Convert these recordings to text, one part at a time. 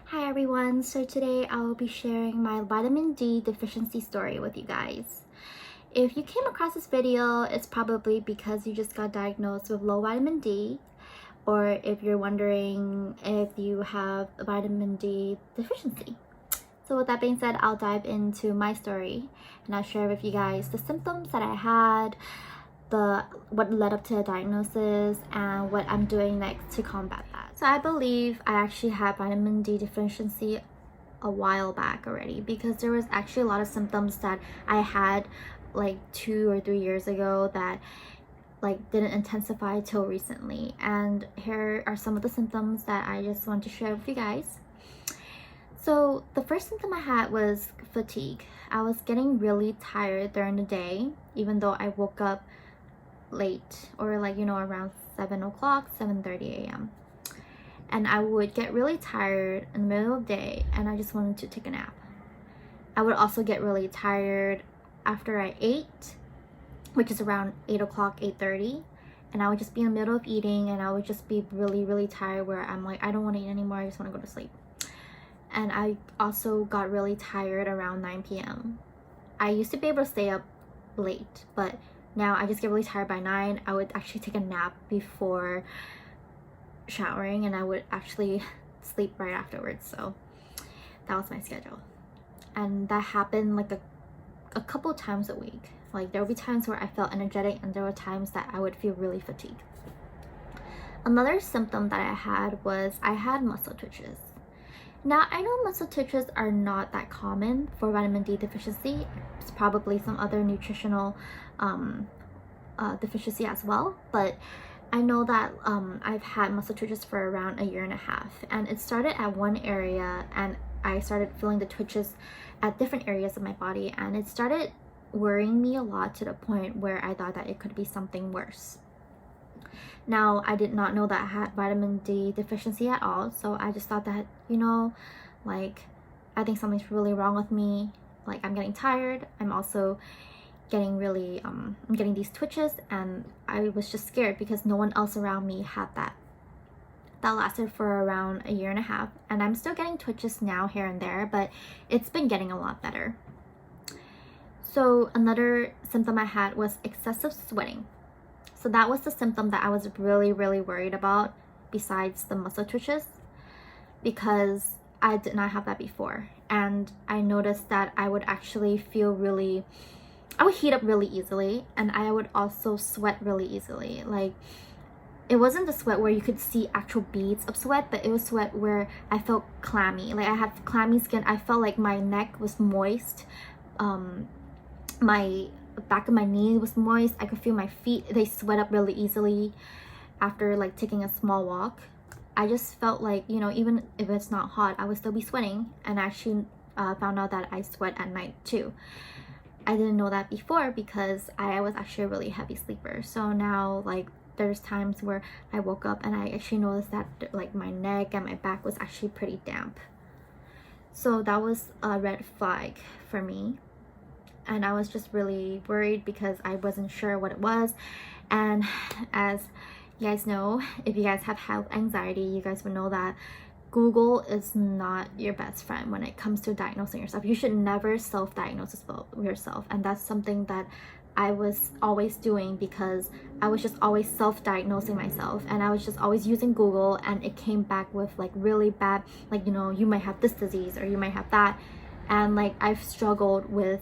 Hi everyone, so today I will be sharing my vitamin D deficiency story with you guys. If you came across this video, it's probably because you just got diagnosed with low vitamin D, or if you're wondering if you have a vitamin D deficiency. So with that being said, I'll dive into my story and I'll share with you guys the symptoms that I had, what led up to a diagnosis, and what I'm doing next to combat that. So I believe I actually had vitamin D deficiency a while back already, because there was actually a lot of symptoms that I had like 2 or 3 years ago that didn't intensify till recently. And here are some of the symptoms that I just want to share with you guys. So the first symptom I had was fatigue. I was getting really tired during the day, even though I woke up late, or around 7 o'clock, 7:30 a.m. and I would get really tired in the middle of the day and I just wanted to take a nap. I would also get really tired after I ate, which is around 8 o'clock, 8:30, and I would just be in the middle of eating and I would just be really tired, where I'm like, I don't want to eat anymore, I just want to go to sleep. And I also got really tired around 9 p.m. I used to be able to stay up late, but now I just get really tired by 9. I would actually take a nap before showering and I would actually sleep right afterwards. So that was my schedule. And that happened like a couple times a week. Like there would be times where I felt energetic and there were times that I would feel really fatigued. Another symptom that I had was I had muscle twitches. Now, I know muscle twitches are not that common for vitamin D deficiency. It's probably some other nutritional deficiency as well, but I know that I've had muscle twitches for around 1.5 years, and it started at one area and I started feeling the twitches at different areas of my body, and it started worrying me a lot to the point where I thought that it could be something worse. Now, I did not know that I had vitamin D deficiency at all, so I just thought that, I think something's really wrong with me. I'm getting tired. I'm also getting really, I'm getting these twitches, and I was just scared because no one else around me had that. That lasted for around 1.5 years, and I'm still getting twitches now here and there, but it's been getting a lot better. So another symptom I had was excessive sweating. So that was the symptom that I was really worried about, besides the muscle twitches, because I did not have that before. And I noticed that I would actually I would heat up really easily, and I would also sweat really easily. It wasn't the sweat where you could see actual beads of sweat, but it was sweat where I felt clammy. I had clammy skin. I felt like my neck was moist. My back of my knee was moist. I could feel my feet, they sweat up really easily after taking a small walk. I just felt like, even if it's not hot, I would still be sweating. And I actually found out that I sweat at night too. I didn't know that before because I was actually a really heavy sleeper. So now there's times where I woke up and I actually noticed that my neck and my back was actually pretty damp. So that was a red flag for me. And I was just really worried because I wasn't sure what it was. And as you guys know, if you guys have health anxiety, you guys would know that Google is not your best friend when it comes to diagnosing yourself. You should never self-diagnose yourself. And that's something that I was always doing, because I was just always self-diagnosing myself, and I was just always using Google, and it came back with really bad, you might have this disease or you might have that. And I've struggled with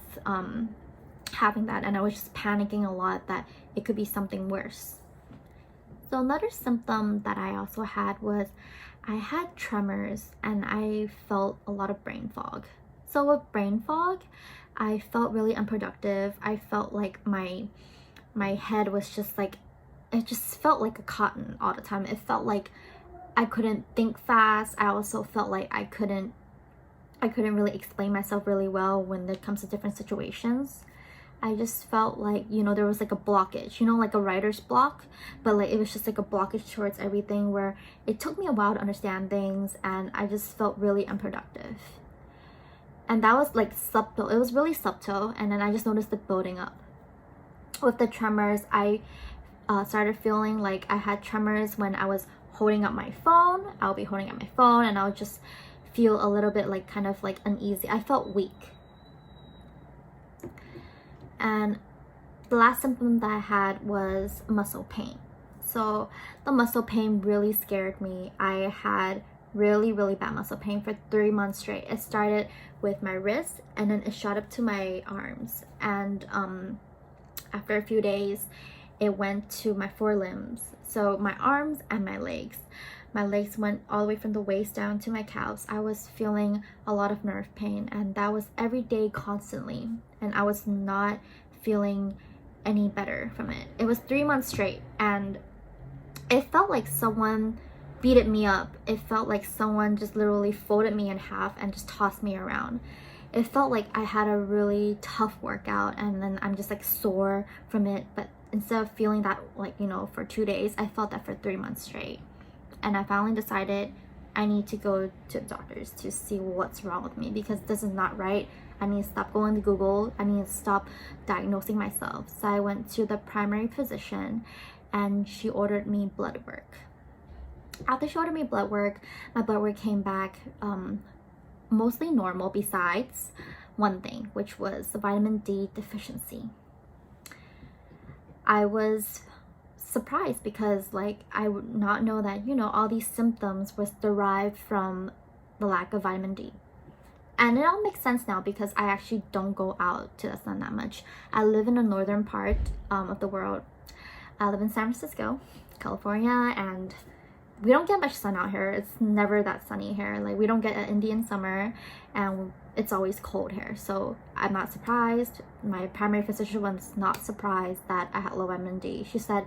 having that, and I was just panicking a lot that it could be something worse. So another symptom that I also had was I had tremors, and I felt a lot of brain fog. So with brain fog, I felt really unproductive. I felt like my head was just it just felt like a cotton all the time. It felt like I couldn't think fast. I also felt like I couldn't really explain myself really well when it comes to different situations. I just felt like, there was a blockage, like a writer's block, but it was just a blockage towards everything, where it took me a while to understand things, and I just felt really unproductive. And that was subtle. It was really subtle, and then I just noticed it building up. With the tremors, I started feeling like I had tremors when I was holding up my phone. I'll be holding up my phone and I would just feel a little bit like kind of like uneasy. I felt weak. And the last symptom that I had was muscle pain. So the muscle pain really scared me. I had really bad muscle pain for 3 months straight. It started with my wrist and then it shot up to my arms, and after a few days it went to my forelimbs, so my arms and my legs. My legs went all the way from the waist down to my calves. I was feeling a lot of nerve pain, and that was every day constantly, and I was not feeling any better from it. It was 3 months straight, and it felt like someone beat me up. It felt like someone just literally folded me in half and just tossed me around. It felt like I had a really tough workout and then I'm just like sore from it, but instead of feeling that like, you know, for 2 days, I felt that for 3 months straight. And I finally decided I need to go to the doctors to see what's wrong with me, because this is not right. I need to stop going to Google. I need to stop diagnosing myself. So I went to the primary physician and she ordered me blood work. After she ordered me blood work, my blood work came back mostly normal, besides one thing, which was the vitamin D deficiency. I was surprised because like I would not know that, you know, all these symptoms was derived from the lack of vitamin D. And it all makes sense now because I actually don't go out to the sun that much. I live in the northern part of the world. I live in San Francisco, California, and we don't get much sun out here. It's never that sunny here. Like, we don't get an Indian summer, and it's always cold here. So I'm not surprised. My primary physician was not surprised that I had low vitamin D. She said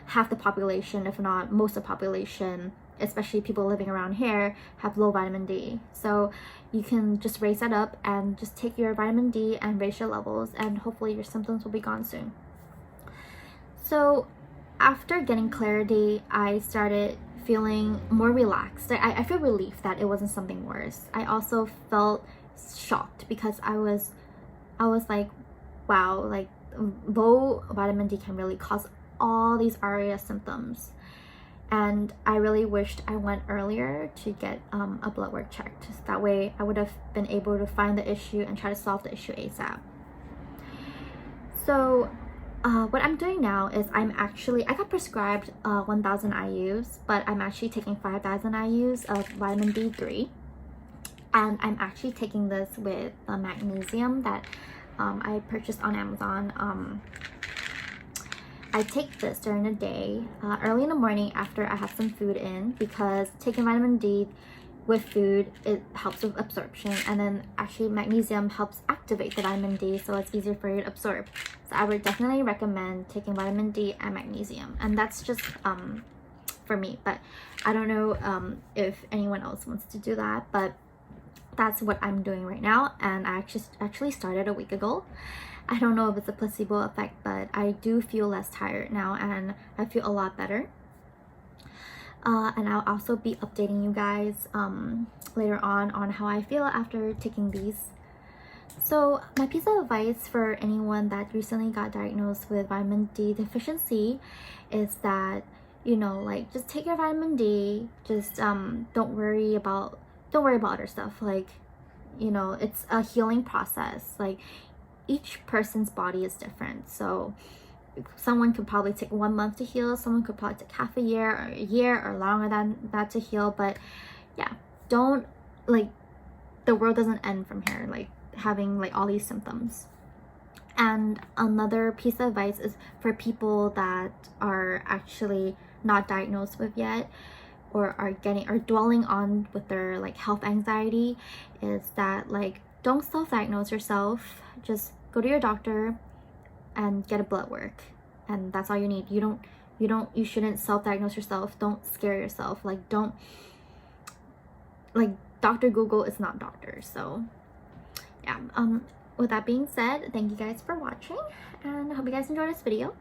half the population, if not most of the population, especially people living around here, have low vitamin D. So you can just raise that up and just take your vitamin D and raise your levels, and hopefully your symptoms will be gone soon. So after getting clarity, I started feeling more relaxed. I feel relief that it wasn't something worse. I also felt shocked because I was like, wow, like low vitamin D can really cause all these ARIA symptoms. And I really wished I went earlier to get a blood work checked. That way I would have been able to find the issue and try to solve the issue ASAP. So what I'm doing now is I got prescribed 1,000 IUs, but I'm actually taking 5,000 IUs of vitamin D3. And I'm actually taking this with magnesium that I purchased on Amazon. I take this during the day, early in the morning after I have some food in, because taking vitamin D with food, it helps with absorption, and then actually magnesium helps activate the vitamin D, so it's easier for you to absorb. So I would definitely recommend taking vitamin D and magnesium, and that's just for me, but I don't know if anyone else wants to do that, but that's what I'm doing right now, and I actually started a week ago. I don't know if it's a placebo effect, but I do feel less tired now and I feel a lot better. And I'll also be updating you guys later on how I feel after taking these. So my piece of advice for anyone that recently got diagnosed with vitamin D deficiency is that, you know, like, just take your vitamin D. Just don't worry about other stuff. Like, you know, it's a healing process. Like, each person's body is different, so someone could probably take 1 month to heal, someone could probably take half a year or longer than that to heal. But yeah, don't, like, the world doesn't end from here, like having like all these symptoms. And another piece of advice is for people that are actually not diagnosed with yet, or are dwelling on with their like health anxiety, is that, like, don't self-diagnose yourself. Just go to your doctor and get a blood work, and that's all you need. You shouldn't self-diagnose yourself. Don't scare yourself. Like, don't, like, Dr. Google is not doctor. So yeah, with that being said, thank you guys for watching, and I hope you guys enjoyed this video.